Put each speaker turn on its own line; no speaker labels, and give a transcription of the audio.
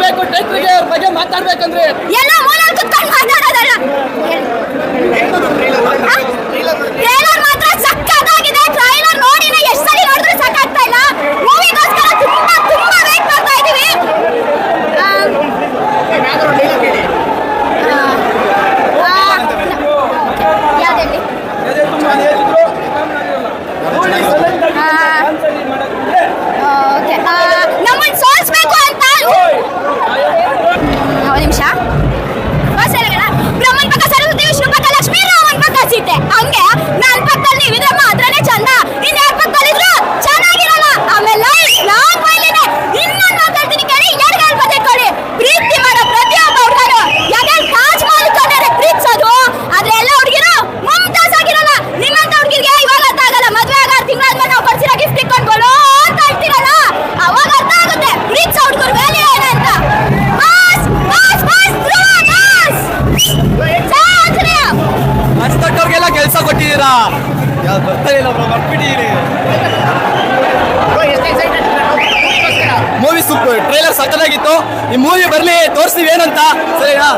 ಬೇಕು ಟೈಟ್ರಿಗೆ ಅವ್ರ ಬಗ್ಗೆ ಮಾತಾಡ್ಬೇಕಂದ್ರೆ
ಎಲ್ಲ ಮೂಲೆಯಲ್ಲಿ ಕುತ್ಕೊಂಡು ಮಾತಾಡೋದಲ್ಲ. ಟ್ರೈಲರ್ ಮಾತ್ರ ಸಕ್ಕತ್ತಾಗಿದೆ. ಟ್ರೈಲರ್ ನೋಡಿನ ಎಷ್ಟು ಸಲ ನೋಡಿದ್ರು ಸಾಕಾಗ್ತಾ ಇಲ್ಲ. ಮೂವಿಗೋಸ್ಕರ ತುಂಬಾ ತುಂಬಾ ವೇಟ್ ಮಾಡ್ತಾ ಇದೀವಿ. ಯಾವ್ದಲ್ಲಿ ನಮ್ಮನ್ನು ಸೋಲಿಸ್ಬೇಕು ಅಂತ ಒಂದು ನಿಮಿಷ. ಬ್ರಹ್ಮನ್ ಪಕ್ಕ ಸರಸ್ವತಿ, ವಿಷ್ಣು ಪಕ್ಕ ಲಕ್ಷ್ಮೀ, ರಾಮನ್ ಪಕ್ಕ ಸೀತೆ. ಹಂಗೆ ನನ್ನ ಪಕ್ಕದಲ್ಲಿ ನೀವಿದ್ರೆ ಮಾತ್ರನೇ ಚಂದ. ಇನ್ಯಾರ ಪಕ್ಕದಲ್ಲಿದ್ರು ಚೆನ್ನಾಗಿರಲ್ಲ. ಆಮೇಲೆ ಲಾಂಗ್ ವೈಲಿದೆ. ಇನ್ನೊಂದು ಮಾತಾಡ್ತೀನಿ ಕೇಳಿ, ಎಡಗಾಲ್ ಬದೆ ಕೊಡಿ. ಪ್ರೀತಿ ಮಾಡೋ ಪ್ರತಿಯೊಬ್ಬ ಹುಡುಗರು ಯಾಕಂದ್ರೆ ತಾಜ್ ಮಹಲ್ ಕನ್ನಡ ಪ್ರೀತಿಸೋದು. ಆದ್ರೆ ಎಲ್ಲ ಹುಡುಗಿರು ಮುಮ್ತಾಜ್ ಆಗಿರಲ್ಲ. ನಿಮ್ಮಂತ ಹುಡುಗಿರಿಗೆ ಇವಾಗ ಅರ್ಥ ಆಗಲ್ಲ. ಮದ್ವೆ ಆಗ 6 ತಿಂಗಳಾದ್ಮೇಲೆ ನಾವು ಕೊಡ್ಸಿರೋ ಗಿಫ್ಟ್ ಇಟ್ಕೊಂಡ್ಕೊಳ್ಳೋ ಅಂತ ಹೇಳ್ತಿರಲ್ಲ, ಅವಾಗ ಅರ್ಥ ಆಗುತ್ತೆ ಪ್ರೀತಿಸೋ ಹುಡುಗರು ವ್ಯಾಲ್ಯೂ ಏನು ಅಂತ.
ಅಷ್ಟೊಟ್ಟವ್ರಿಗೆಲ್ಲ ಕೆಲಸ ಕೊಟ್ಟಿದ್ದೀರಾ, ಯಾವ್ದು ಬರ್ತಾ ಇಲ್ಲ ಬರ್ಬಿಟ್ಟಿದ್ದೀರಿ. ಮೂವಿ ಸೂಪರ್, ಟ್ರೈಲರ್ ಸಕ್ಕತ್ತಾಗಿತ್ತು. ಈ ಮೂವಿ ಬರ್ಲಿ ತೋರಿಸ್ತೀವಿ ಏನಂತ, ಸರಿನಾ?